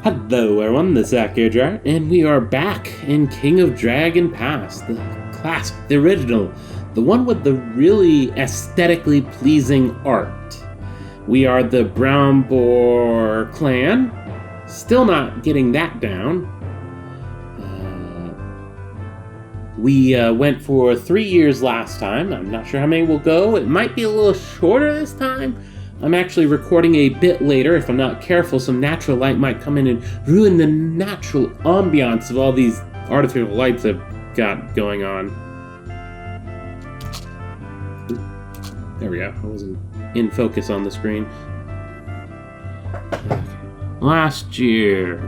Hello everyone, this is Akira, and we are back in King of Dragon Pass, the classic, the original, the one with the really aesthetically pleasing art. We are the Brown Boar clan, still not getting that down. We went for 3 years last time. I'm not sure how many will go. It might be a little shorter this time. I'm actually recording a bit later. If I'm not careful, some natural light might come in and ruin the natural ambiance of all these artificial lights I've got going on. There we go. I wasn't in focus on the screen. Last year,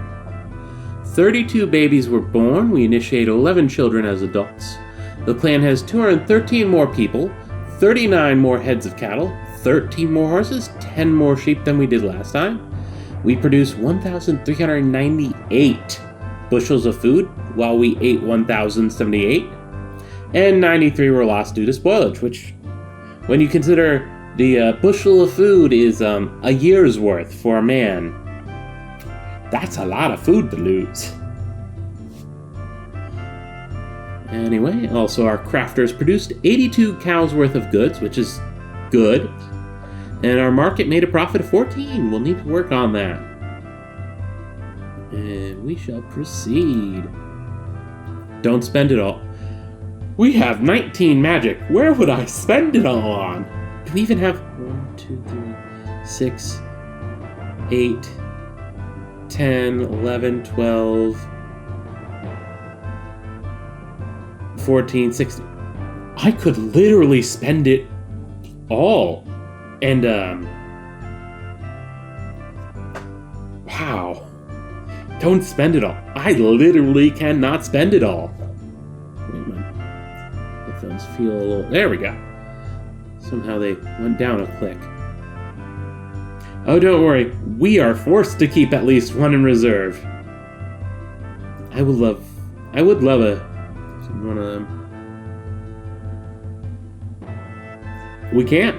32 babies were born. We initiated 11 children as adults. The clan has 213 more people, 39 more heads of cattle, 13 more horses, 10 more sheep than we did last time. We produced 1,398 bushels of food, while we ate 1,078. And 93 were lost due to spoilage, which, when you consider the bushel of food is a year's worth for a man, that's a lot of food to lose. Anyway, also our crafters produced 82 cows worth of goods, which is good. And our market made a profit of 14. We'll need to work on that. And we shall proceed. Don't spend it all. We have 19 magic. Where would I spend it all on? Do we even have 1, 2, 3, 6, 8, 10, 11, 12, 14, 16. I could literally spend it all. And, wow. Don't spend it all. I literally cannot spend it all. Wait, my headphones feel a little... There we go. Somehow they went down a click. Oh, don't worry. We are forced to keep at least one in reserve. I would love one of them. We can't.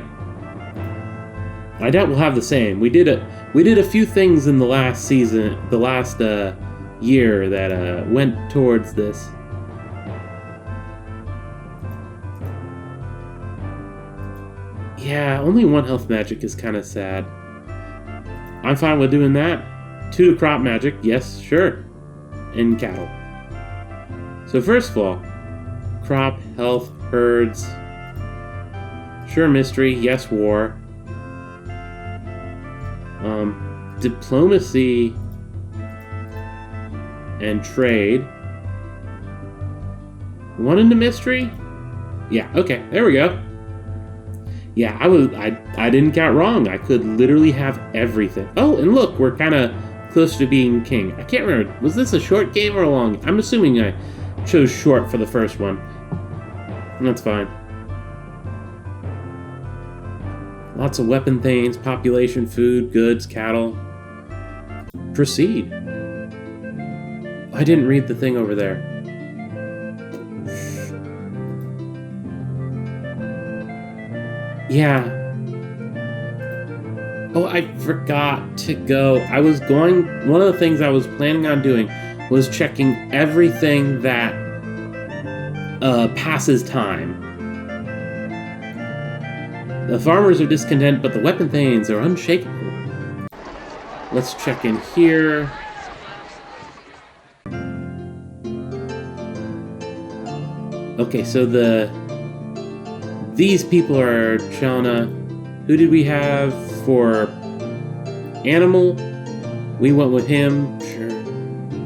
I doubt we'll have the same. We did a few things in the last season, the last year that went towards this. Yeah, only 1 health magic is kind of sad. I'm fine with doing that. 2 to crop magic, yes, sure. And cattle. So first of all, crop, health, herds. Sure, mystery, yes, war. Diplomacy and trade. One into mystery? Yeah, okay, there we go. Yeah, I didn't count wrong. I could literally have everything. Oh, and look, we're kind of close to being king. I can't remember. Was this a short game or a long? I'm assuming I chose short for the first one. That's fine. Lots of weapon things, population, food, goods, cattle. Proceed. I didn't read the thing over there. Yeah. Oh, I forgot to go. One of the things I was planning on doing was checking everything that passes time. The farmers are discontent, but the weapon thanes are unshakable. Let's check in here. Okay, so these people are Chalna. Who did we have for animal? We went with him. Sure.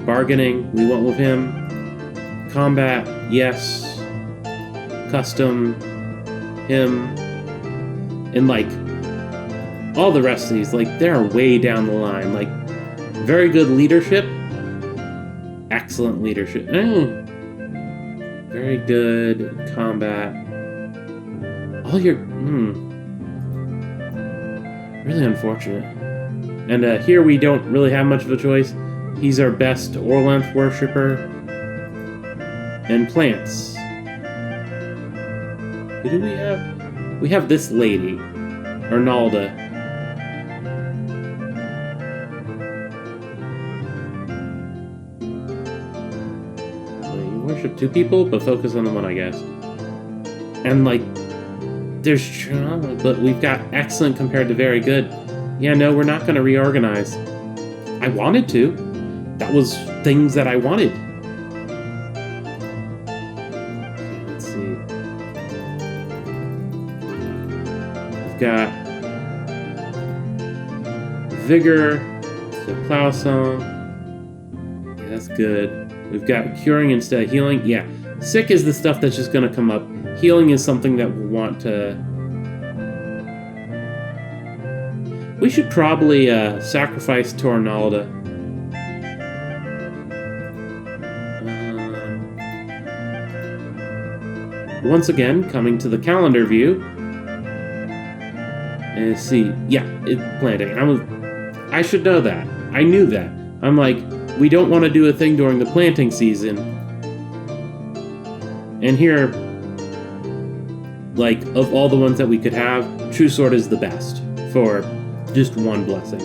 Bargaining. We went with him. Combat. Yes. Custom. Him. And, like, all the rest of these, like, they're way down the line. Like, very good leadership. Excellent leadership. Oh. Very good combat. All your... Really unfortunate. And here we don't really have much of a choice. He's our best Orlanth worshipper. And plants. Who do we have? We have this lady. Arnalda. worship two people, but focus on the one, I guess. And, like, there's trauma, but we've got excellent compared to very good. Yeah, no, we're not going to reorganize. I wanted to. That was things that I wanted. Okay, let's see. We've got Vigor, so Plow Song. Yeah, that's good. We've got Curing instead of Healing. Yeah, Sick is the stuff that's just going to come up. Healing is something that we'll want to... We should probably sacrifice Tornalda. Once again, coming to the calendar view. And see, yeah, planting. I should know that. I knew that. I'm like, we don't want to do a thing during the planting season. And here, like, of all the ones that we could have, True Sword is the best for just one blessing.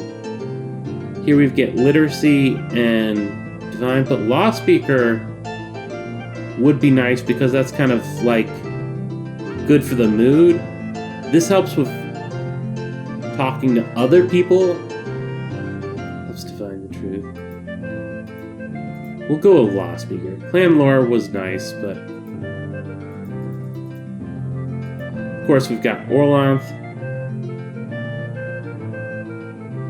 Here we get Literacy and Divine, but Law Speaker would be nice because that's kind of, like, good for the mood. This helps with talking to other people. Helps define the truth. We'll go with Law Speaker. Clan Lore was nice, but... Of course, we've got Orlanth.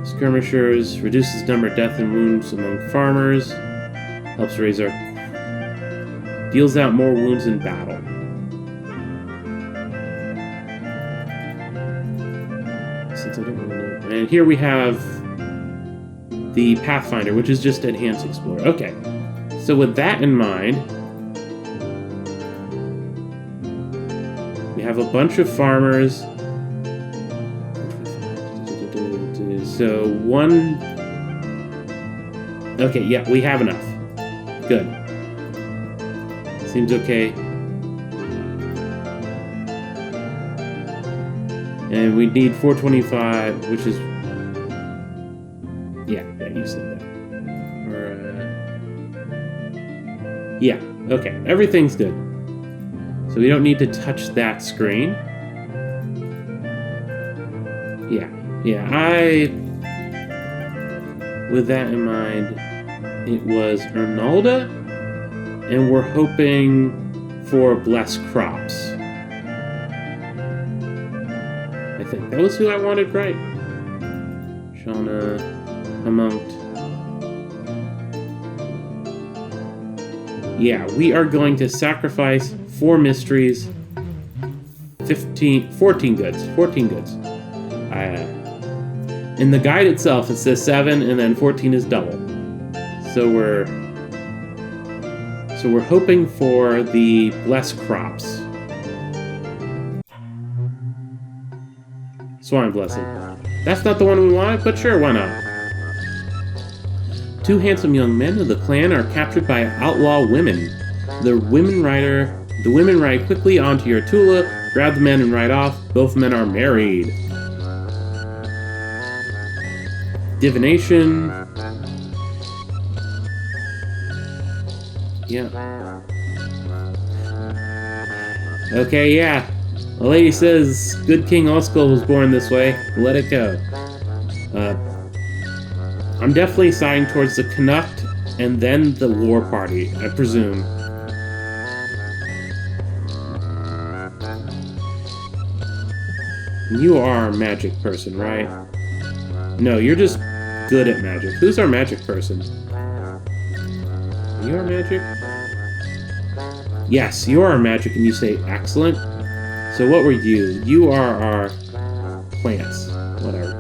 Skirmishers. Reduces number of death and wounds among farmers. Helps raise our... Deals out more wounds in battle. Since I don't really know. And here we have the Pathfinder, which is just Enhanced Explorer. Okay. So with that in mind, we have a bunch of farmers. So one... Okay, yeah, we have enough. Good. Seems okay. And we need 425, which is... Yeah, you said that. Or, yeah, okay. Everything's good. So we don't need to touch that screen. Yeah, with that in mind, it was Ernalda, and we're hoping for Blessed Crops. I think that was who I wanted, right? Shauna, Amount. Yeah, we are going to sacrifice 4 mysteries, 14 goods. 14 goods. In the guide itself, it says 7, and then 14 is double. So we're hoping for the Blessed Crops. Swine Blessing. That's not the one we wanted, but sure, why not? 2 handsome young men of the clan are captured by outlaw women. The women ride quickly onto your Tula, grab the men and ride off. Both men are married. Divination. Yeah. Okay, yeah. The lady says, good King Oskel was born this way. Let it go. I'm definitely siding towards the Connacht and then the War Party, I presume. You are a magic person, right? No, you're just good at magic. Who's our magic person? You are magic? Yes, you are magic, and you say excellent. So what were you? You are our plants. Whatever.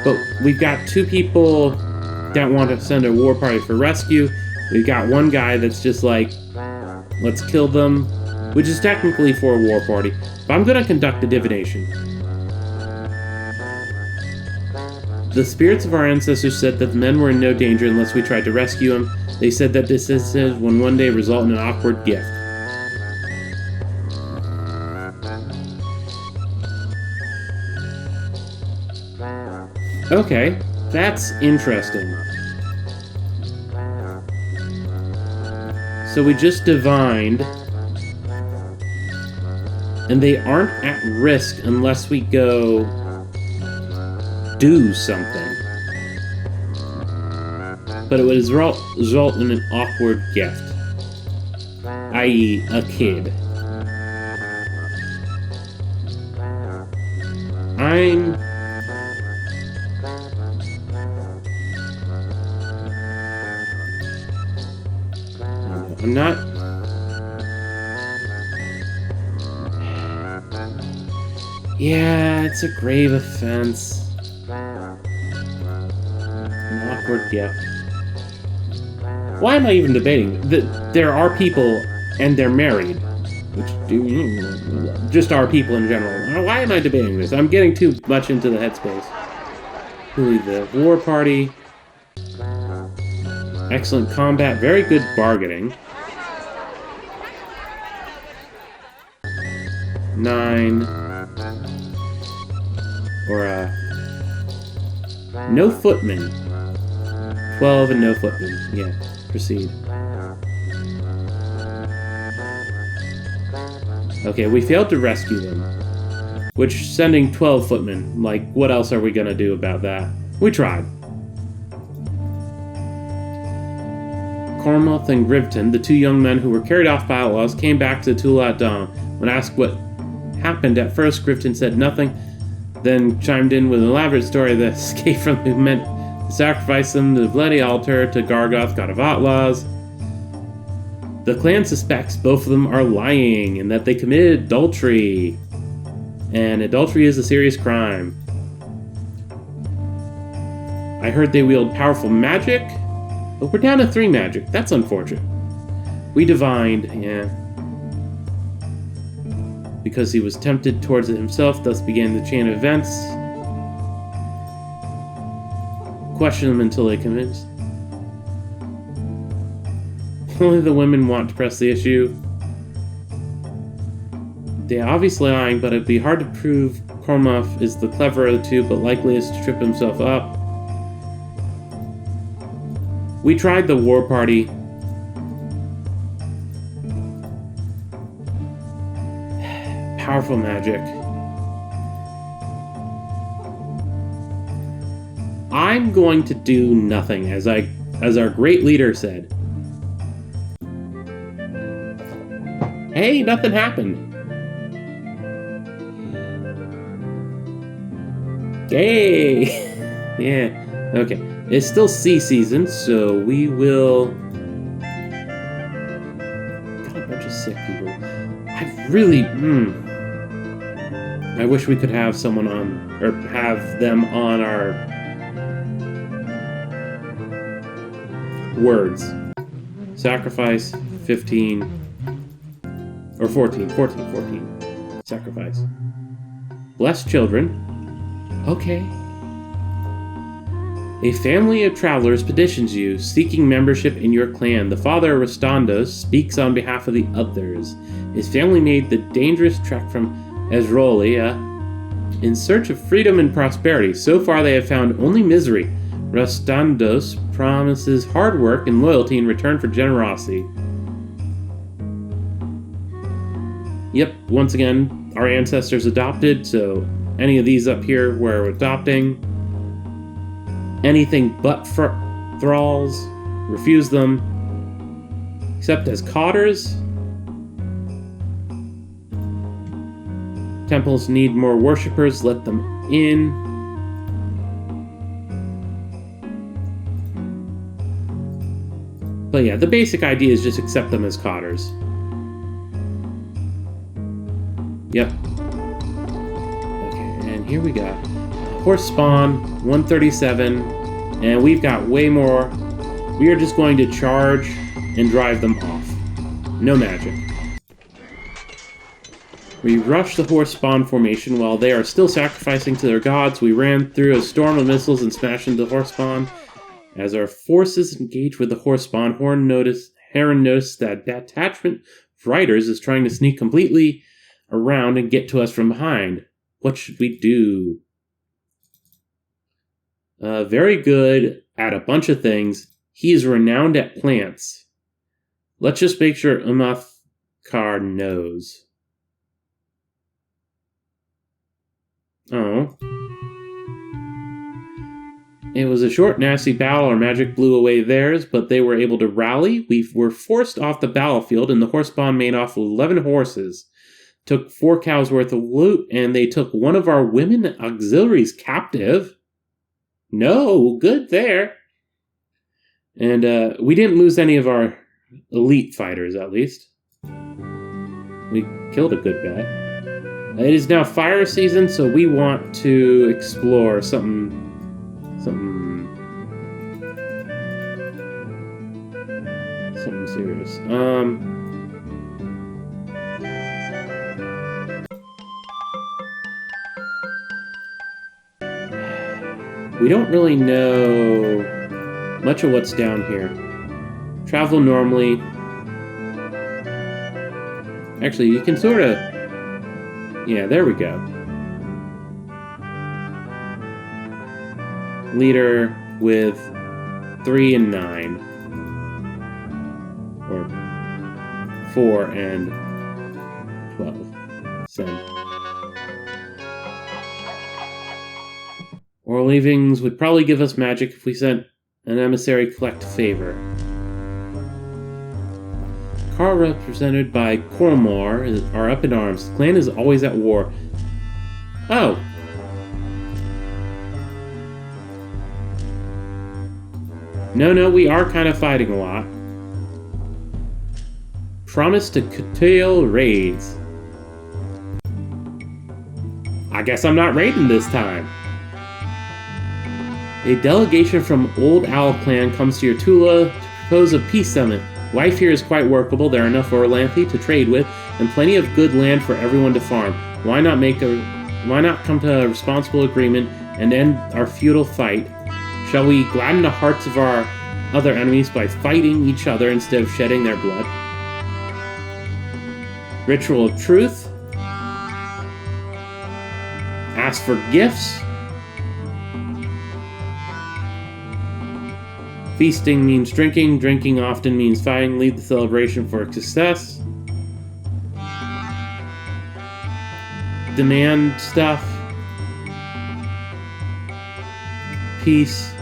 But we've got 2 people that want to send a war party for rescue. We've got one guy that's just like, let's kill them, which is technically for a war party. But I'm going to conduct a divination. The spirits of our ancestors said that the men were in no danger unless we tried to rescue them. They said that this incident would one day result in an awkward gift. Okay, that's interesting. So we just divined, and they aren't at risk unless we go do something. But it would result in an awkward gift, i.e. a kid. I'm not... Yeah, it's a grave offense. An awkward gift. Why am I even debating? There are people, and they're married. Which just are people in general. Why am I debating this? I'm getting too much into the headspace. Really, the war party. Excellent combat. Very good bargaining. 9. Or, no footmen. 12 and no footmen. Yeah, proceed. Okay, we failed to rescue them. Which, sending 12 footmen, like, what else are we gonna do about that? We tried. Cormoth and Grivton, the 2 young men who were carried off by outlaws, came back to Tula at dawn. When asked what happened at first, Grivton said nothing, then chimed in with an elaborate story of the escape from the movement, to sacrifice them to the bloody altar to Gargoth, god of outlaws. The clan suspects both of them are lying and that they committed adultery. And adultery is a serious crime. I heard they wield powerful magic, but we're down to 3 magic. That's unfortunate. We divined, yeah. Because he was tempted towards it himself, thus began the chain of events. Question them until they convinced. Only the women want to press the issue. They're obviously lying, but it'd be hard to prove Cormoth is the cleverer of the 2, but likeliest to trip himself up. We tried the war party. Powerful magic. I'm going to do nothing, as our great leader said. Hey, nothing happened. Hey! Yeah, okay. It's still sea season, so we will... Got a bunch of sick people. I really... I wish we could have someone on... Or have them on our... words. Sacrifice, 15... Or 14. Sacrifice. Bless children. Okay. A family of travelers petitions you, seeking membership in your clan. The father, Rostandos, speaks on behalf of the others. His family made the dangerous trek from Ezrolia in search of freedom and prosperity. So far they have found only misery. Rostandos promises hard work and loyalty in return for generosity. Yep, once again, our ancestors adopted, so any of these up here we're adopting. Anything but thralls, refuse them. Except as cotters. Temples need more worshippers, let them in. But yeah, the basic idea is just accept them as cotters. Yep. Okay, and here we got horse spawn, 137, and we've got way more. We are just going to charge and drive them off. No magic. We rushed the horse spawn formation while they are still sacrificing to their gods. We ran through a storm of missiles and smashed into the horse spawn. As our forces engaged with the horse spawn, Heron noticed that detachment of riders is trying to sneak completely around and get to us from behind. What should we do? Very good at a bunch of things. He is renowned at plants. Let's just make sure Umathkar knows. Oh. It was a short, nasty battle. Our magic blew away theirs, but they were able to rally. We were forced off the battlefield, and the horse bond made off 11 horses. Took 4 cows worth of loot, and they took one of our women auxiliaries captive. No, good there. And we didn't lose any of our elite fighters, at least. We killed a good guy. It is now fire season, so we want to explore something serious. We don't really know much of what's down here. Travel normally. Actually, you can sort of... Yeah, there we go. Leader with 3 and 9. Or 4 and 12. Send. Oral leavings would probably give us magic if we sent an emissary collect favor. Carl, represented by Cormor, are up in arms. The clan is always at war. Oh! No, we are kind of fighting a lot. Promise to curtail raids. I guess I'm not raiding this time. A delegation from Old Owl Clan comes to Urtula to propose a peace summit. Life here is quite workable. There are enough Orlanthi to trade with, and plenty of good land for everyone to farm. Why not come to a responsible agreement and end our feudal fight? Shall we gladden the hearts of our other enemies by fighting each other instead of shedding their blood? Ritual of Truth. Ask for gifts. Feasting means drinking. Drinking often means fighting. Lead the celebration for success. Demand stuff. Peace.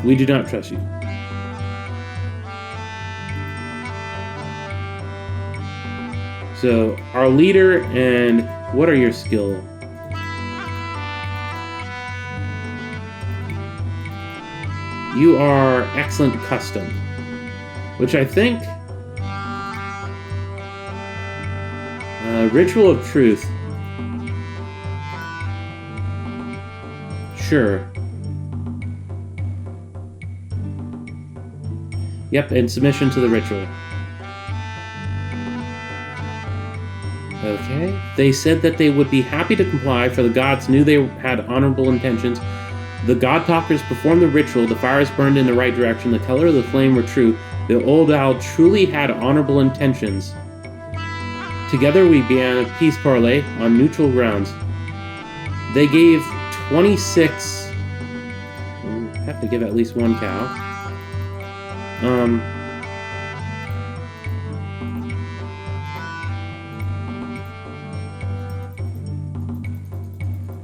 We do not trust you. So, our leader and what are your skills? You are excellent custom, which I think Ritual of Truth. Sure. Yep, and submission to the ritual. Okay. They said that they would be happy to comply, for the gods knew they had honorable intentions. The God Talkers performed the ritual, the fires burned in the right direction, the color of the flame were true, the old owl truly had honorable intentions. Together we began a peace parley on neutral grounds. They gave 26... We'll have to give at least 1 cow.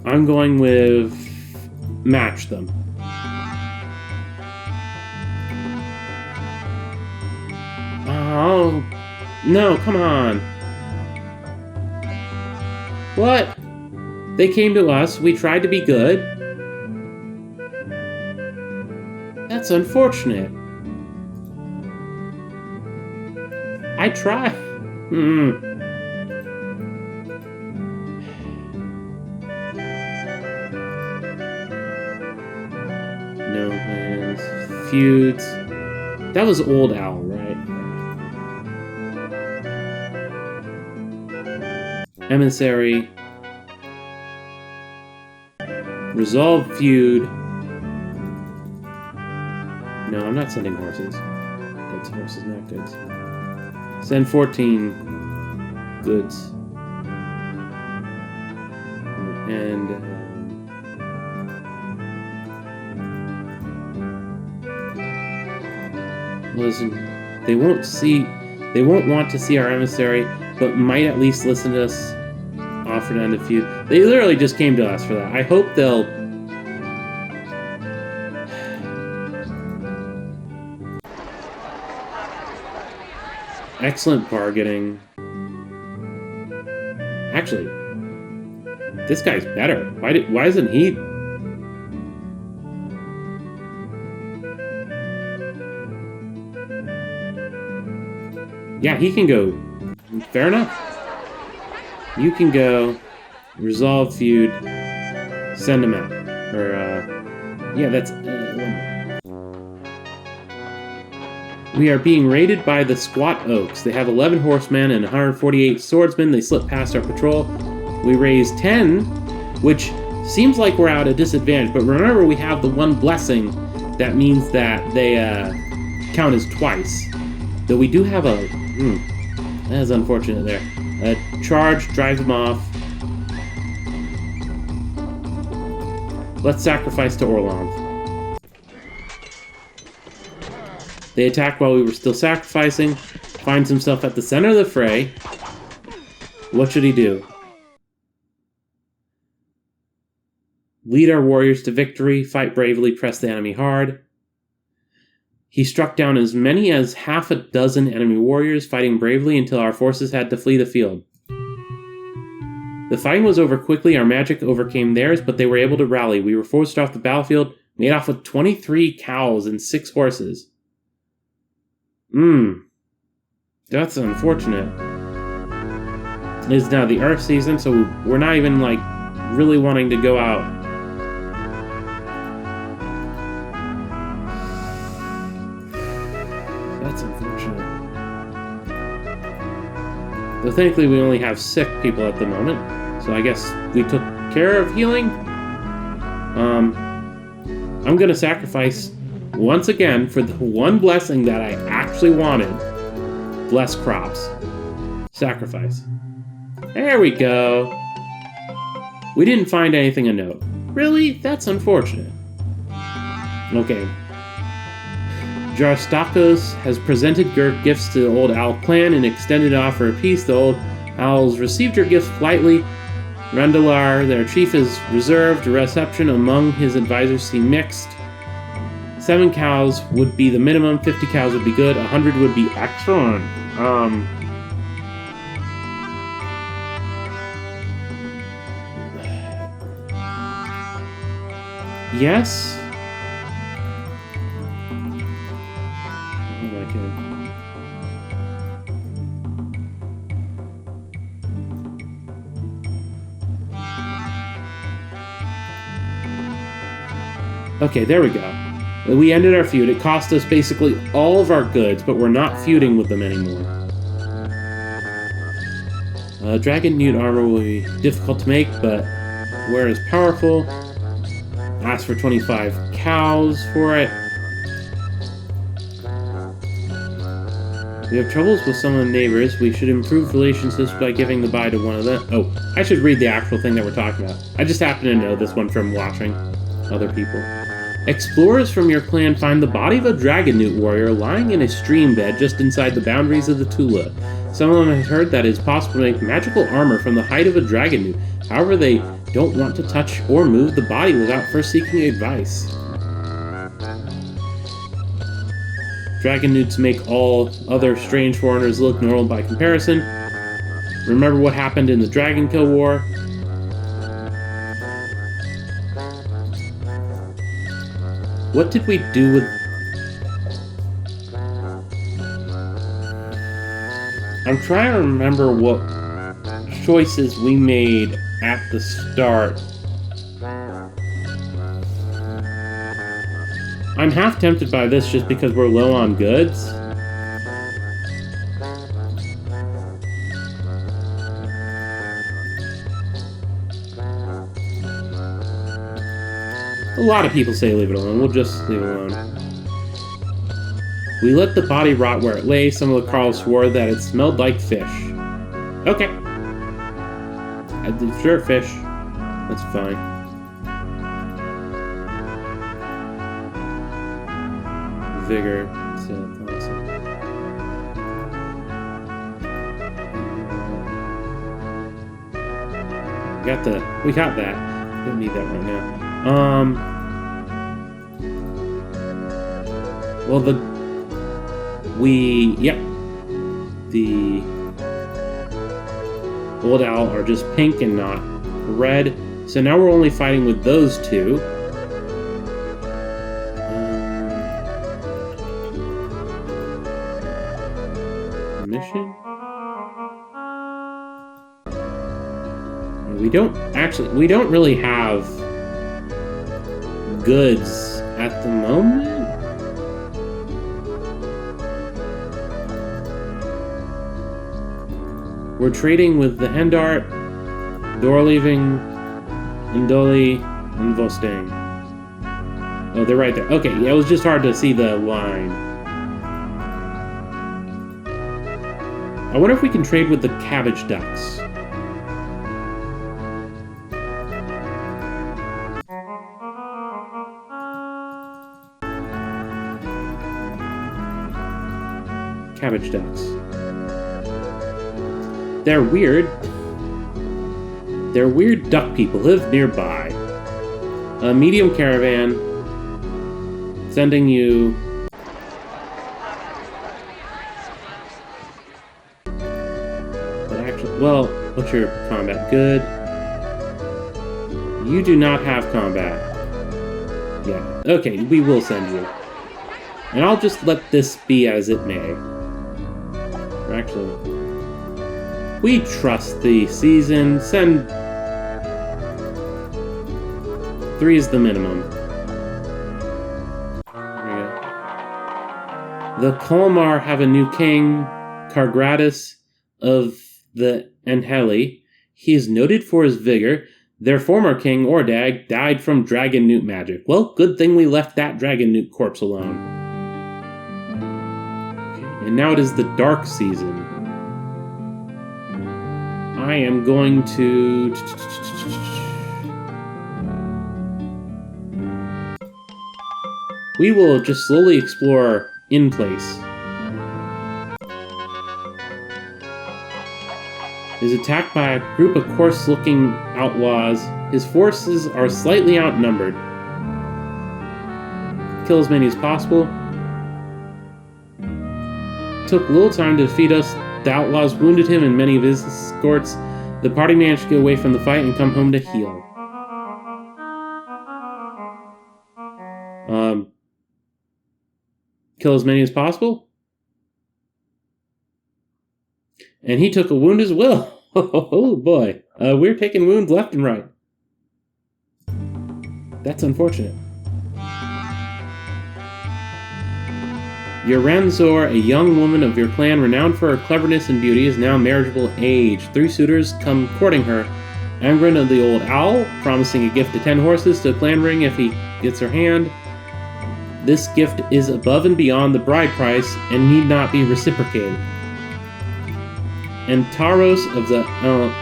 I'm going with... match them. Oh, no, come on. What? They came to us, we tried to be good. That's unfortunate. I tried. No plans. Feuds. That was Old Owl, right? Emissary. Resolve feud. No, I'm not sending horses. That's horses, not goods. Send 14 goods. And listen, they won't see. They won't want to see our emissary, but might at least listen to us offer to end a feud. They literally just came to us for that. I hope they'll... Excellent bargaining. Actually, this guy's better. Why isn't he... Yeah, he can go. Fair enough. You can go. Resolve feud. Send him out. Or, yeah, that's... We are being raided by the Squat Oaks. They have 11 horsemen and 148 swordsmen. They slip past our patrol. We raise 10, which seems like we're at a disadvantage. But remember, we have the one blessing. That means that they count as twice. Though we do have a... that is unfortunate there. A charge drives them off. Let's sacrifice to Orlov. They attacked while we were still sacrificing. Finds himself at the center of the fray. What should he do? Lead our warriors to victory. Fight bravely. Press the enemy hard. He struck down as many as half a dozen enemy warriors, fighting bravely until our forces had to flee the field. The fighting was over quickly, our magic overcame theirs, but they were able to rally. We were forced off the battlefield, made off with 23 cows and 6 horses. That's unfortunate. It is now the Earth season, so we're not even, really wanting to go out. That's unfortunate. Though thankfully we only have sick people at the moment, so I guess we took care of healing. I'm gonna sacrifice once again for the one blessing that I actually wanted. Bless crops. Sacrifice. There we go. We didn't find anything of note. Really? That's unfortunate. Okay. Jarstakos has presented your gifts to the Old Owl clan and extended an offer of peace. The Old Owls received your gifts politely. Randalar, their chief, is reserved. A reception among his advisors seem mixed. 7 cows would be the minimum. 50 cows would be good. 100 would be excellent. Yes. Okay, there we go. We ended our feud. It cost us basically all of our goods, but we're not feuding with them anymore. Dragon Newt armor will be difficult to make, but wear is powerful. Ask for 25 cows for it. We have troubles with some of the neighbors. We should improve relationships by giving the buy to one of them. Oh, I should read the actual thing that we're talking about. I just happen to know this one from watching other people. Explorers from your clan find the body of a Dragon Newt warrior lying in a stream bed just inside the boundaries of the Tula. Some of them have heard that it is possible to make magical armor from the hide of a Dragon Newt. However, they don't want to touch or move the body without first seeking advice. Dragon Newts make all other strange foreigners look normal by comparison. Remember what happened in the Dragon Kill War? What did we do with... I'm trying to remember what choices we made at the start. I'm half tempted by this just because we're low on goods. A lot of people say leave it alone. We'll just leave it alone. We let the body rot where it lay. Some of the Carls swore that it smelled like fish. Okay. Sure, fish. That's fine. Vigor. We got that. Don't need that right now. Well, the Old Owl are just pink and not red. So now we're only fighting with those two. Mission? We don't really have goods at the moment. We're trading with the Hendart, Dorleaving, Indoli, and Vostang. Oh, they're right there. Okay, yeah, it was just hard to see the line. I wonder if we can trade with the Cabbage Ducks. Cabbage Ducks. They're weird. They're weird duck people, live nearby. A medium caravan sending you... But actually, well, what's your combat? Good. You do not have combat. Yeah, okay, we will send you. And I'll just let this be as it may. Or actually... We trust the season. Send 3 is the minimum. There we go. The Colmar have a new king, Cargratis of the Enheli. He is noted for his vigor. Their former king, Ordag, died from dragon newt magic. Well, good thing we left that dragon newt corpse alone. Okay, and now it is the dark season. I am going to... We will just slowly explore in place. Is attacked by a group of coarse-looking outlaws. His forces are slightly outnumbered. Kill as many as possible. Took little time to defeat us. The outlaws wounded him and many of his escorts. The party managed to get away from the fight and come home to heal. Kill as many as possible. And he took a wound as well. Oh boy. We're taking wounds left and right. That's unfortunate. Yoranzor, a young woman of your clan renowned for her cleverness and beauty, is now marriageable age. 3 suitors come courting her. Angren of the Old Owl, promising a gift of 10 horses to a clan ring if he gets her hand. This gift is above and beyond the bride price and need not be reciprocated. And Taros of the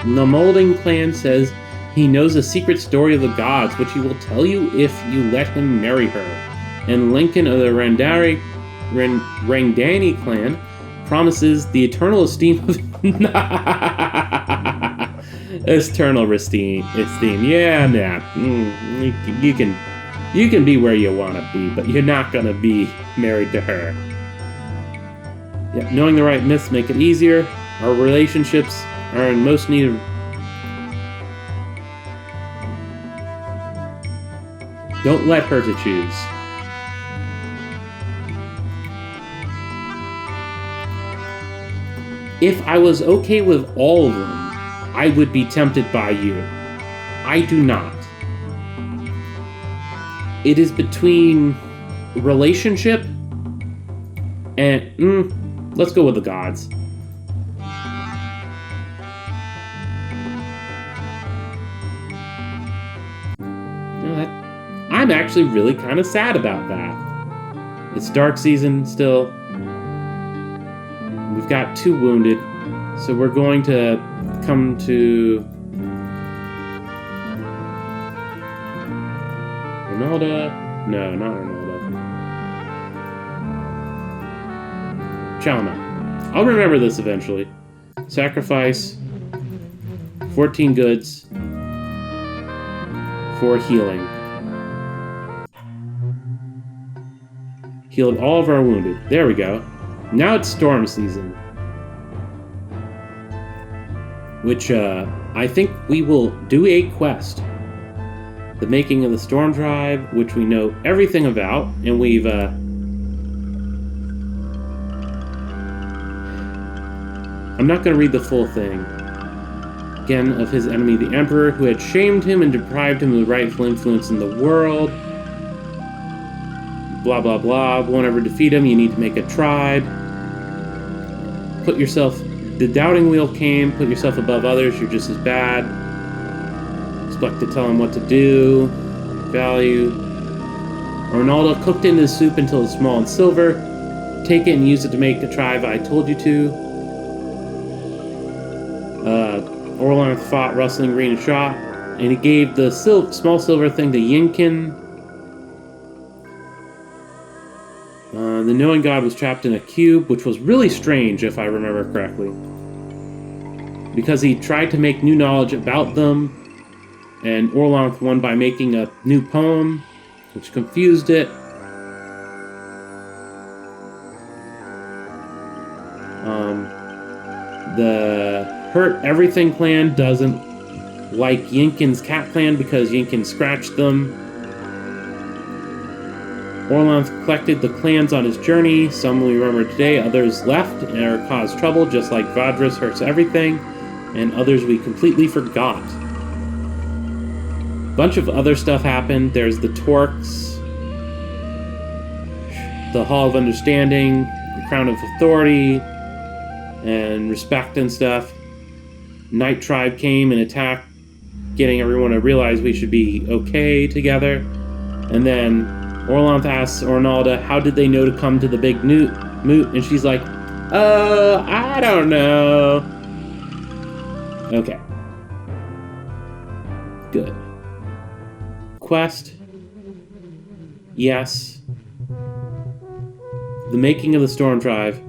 Namolding clan says he knows a secret story of the gods, which he will tell you if you let him marry her. And Lincoln of the Rangdani clan promises the eternal esteem of... Eternal esteem. Yeah, nah. You can be where you want to be, but you're not going to be married to her. Yeah, knowing the right myths make it easier. Our relationships are in most need of... Don't let her to choose. If I was okay with all of them, I would be tempted by you. I do not. It is between relationship and... let's go with the gods. I'm actually really kind of sad about that. It's dark season still. We've got 2 wounded, so we're going to come to Ronaldo. No, not Ronaldo. Chalma. I'll remember this eventually. Sacrifice 14 goods. for healing. Healed all of our wounded. There we go. Now it's storm season. Which, I think we will do a quest. The making of the Storm Tribe, which we know everything about, and we've, I'm not going to read the full thing. Again, of his enemy, the Emperor, who had shamed him and deprived him of the rightful influence in the world. Blah, blah, blah. Won't ever defeat him. You need to make a tribe. Put yourself... The doubting wheel came. Put yourself above others. You're just as bad. Expect to tell him what to do. Value. Ronaldo cooked into the soup until it's small and silver. Take it and use it to make the tribe I told you to. Orlanth fought Rustling Green and shot. And he gave the small silver thing to Yinkin. The knowing god was trapped in a cube, which was really strange, if I remember correctly. Because he tried to make new knowledge about them, and Orlanth won by making a new poem, which confused it. The Hurt Everything clan doesn't like Yinkin's cat clan because Yinkin scratched them. Orlanth collected the clans on his journey. Some we remember today, others left or caused trouble, just like Vadris Hurts Everything, and others we completely forgot. A bunch of other stuff happened. There's the Torques, the Hall of Understanding, the Crown of Authority, and Respect and stuff. Night Tribe came and attacked, getting everyone to realize we should be okay together. And then Orlanth asks Ornalda, how did they know to come to the big moot? And she's like, I don't know. Okay. Good. Quest. Yes. The making of the Storm Tribe.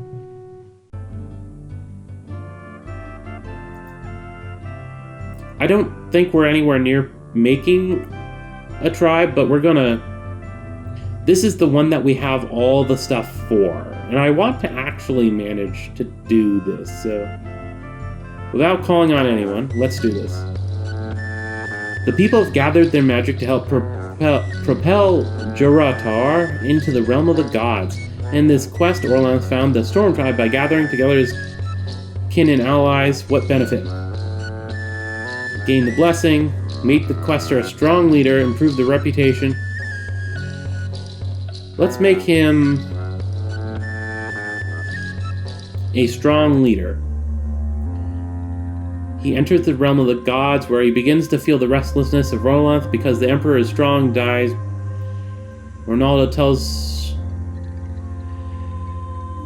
I don't think we're anywhere near making a tribe, but we're gonna... This is the one that we have all the stuff for, and I want to actually manage to do this, so... Without calling on anyone, let's do this. The people have gathered their magic to help propel Juratar into the realm of the gods. In this quest, Orlanth found the Storm Tribe by gathering together his kin and allies. What benefit? Gain the blessing, make the quester a strong leader, improve the reputation. Let's make him a strong leader. He enters the realm of the gods, where he begins to feel the restlessness of Orlanth because the Emperor is strong, dies. Ronaldo tells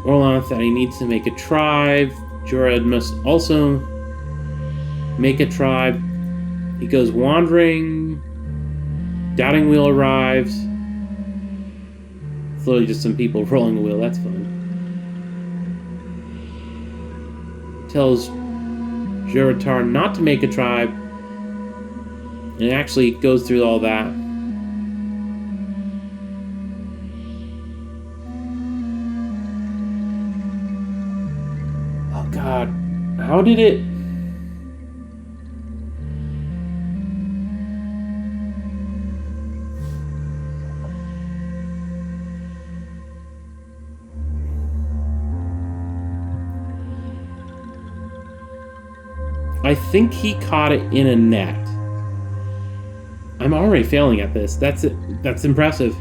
Orlanth that he needs to make a tribe. Jorad must also make a tribe. He goes wandering. Doubting Wheel arrives. It's literally just some people rolling the wheel, that's fun. Tells Juratar not to make a tribe. And it actually goes through all that. Oh god. How did it... I think he caught it in a net. I'm already failing at this. That's impressive.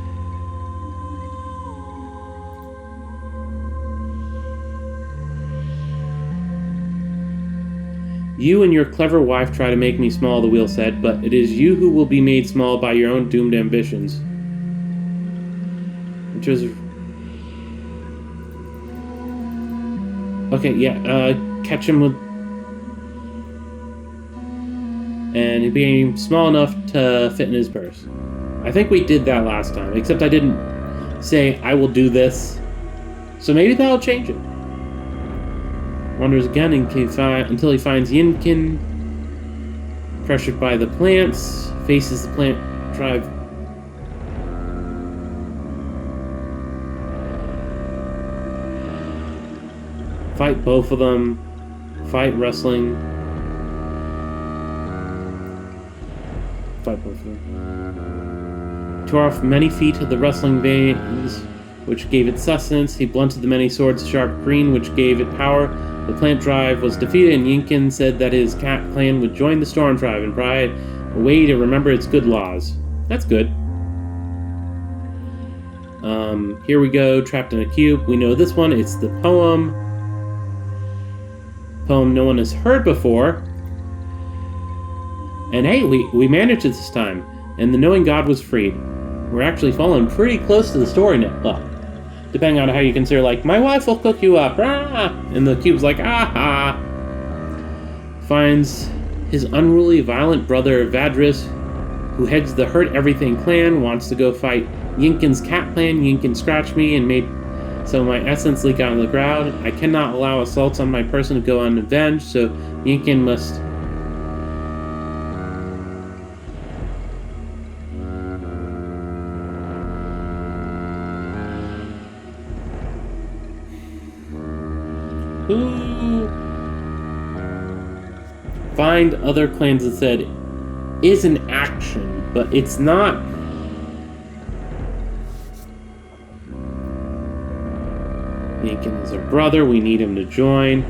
You and your clever wife try to make me small, the wheel said, but it is you who will be made small by your own doomed ambitions. Which was... Okay, yeah, catch him with... And he became small enough to fit in his purse. I think we did that last time, except I didn't say, I will do this. So maybe that'll change it. Wanders again until he finds Yinkin. Pressured by the plants, faces the plant drive. Fight both of them. Fight wrestling. Fight both of them. Tore off many feet of the wrestling veins, which gave it sustenance. He blunted the many swords of sharp green, which gave it power. The plant drive was defeated, and Yinkin said that his cat clan would join the storm tribe and provide a way to remember its good laws. That's good. Here we go, Trapped in a Cube. We know this one. It's the poem. Poem no one has heard before. And hey, we managed it this time. And the knowing God was freed. We're actually falling pretty close to the story now. Well, depending on how you consider, like, my wife will cook you up. Rah! And the cube's like, aha! Finds his unruly, violent brother, Vadris, who heads the Hurt Everything clan, wants to go fight Yinkin's cat clan. Yinkin scratched me and made some of my essence leak out of the crowd. I cannot allow assaults on my person to go unavenged, so Yinkin must... Find other clans instead is an action, but it's not. Yinkin is our brother, we need him to join.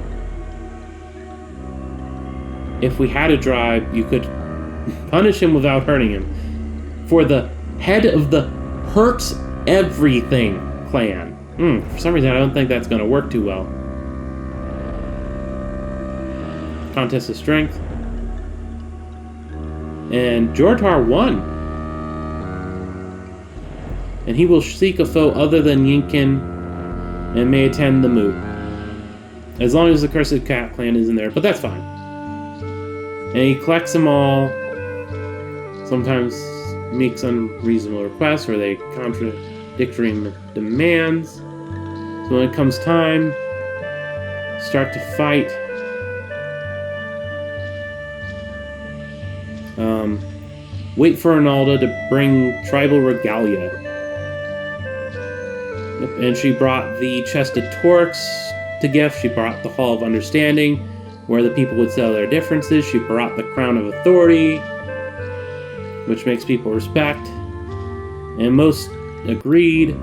If we had a drive, you could punish him without hurting him. For the head of the Hurts Everything clan. For some reason, I don't think that's going to work too well. Contest of Strength. And Jortar won. And he will seek a foe other than Yinkin and may attend the moot. As long as the Cursed Cat clan isn't there, but that's fine. And he collects them all. Sometimes makes unreasonable requests or they contradictory demands. So when it comes time, start to fight. Wait for Arnalda to bring tribal regalia. And she brought the chest of Torques to gift. She brought the Hall of Understanding, where the people would settle their differences. She brought the Crown of Authority, which makes people respect. And most agreed.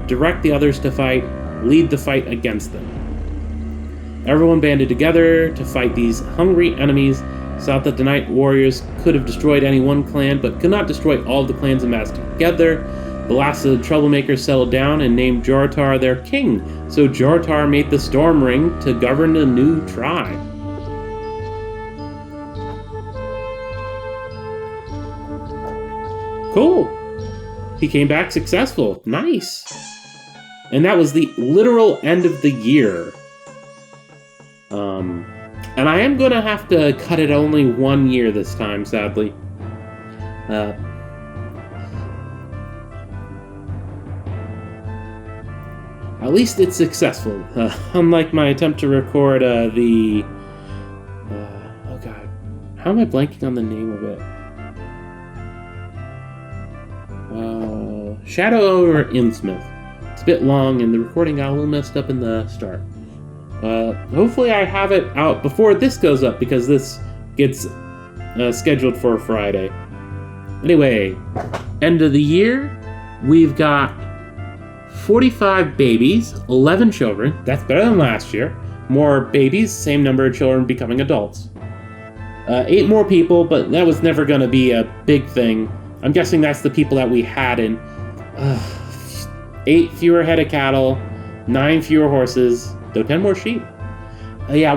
Direct the others to fight. Lead the fight against them. Everyone banded together to fight these hungry enemies. Thought that the Night Warriors could have destroyed any one clan, but could not destroy all of the clans amassed together. The last of the troublemakers settled down and named Jortar their king. So Jortar made the Storm Ring to govern the new tribe. Cool. He came back successful. Nice. And that was the literal end of the year. And I am going to have to cut it only 1 year this time, sadly. At least it's successful. Unlike my attempt to record the... oh god. How am I blanking on the name of it? Shadow over Innsmouth. It's a bit long, and the recording got a little messed up in the start. Hopefully I have it out before this goes up, because this gets scheduled for Friday. Anyway, end of the year, we've got 45 babies, 11 children. That's better than last year. More babies, same number of children becoming adults. 8 more people, but that was never going to be a big thing. I'm guessing that's the people that we had in. 8 fewer head of cattle, 9 fewer horses, though 10 more sheep. Yeah,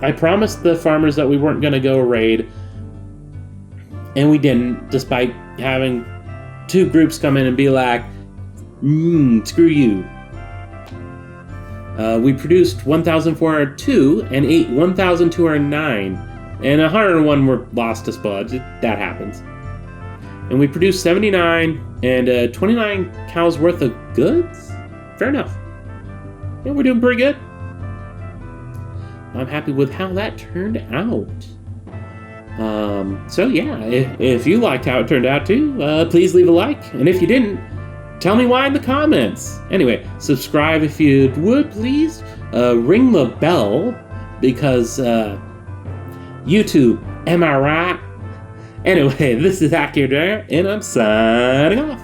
I promised the farmers that we weren't going to go raid, and we didn't, despite having 2 groups come in and be like, screw you. We produced 1,402 and ate 1,209, and 101 were lost to spuds. That happens. And we produced 79 and 29 cows worth of goods? Fair enough. Yeah, we're doing pretty good. I'm happy with how that turned out. So yeah, if you liked how it turned out too, please leave a like. And if you didn't, tell me why in the comments. Anyway, subscribe if you would, please. Ring the bell, because YouTube, am I right? Anyway, this is Accurate, and I'm signing off.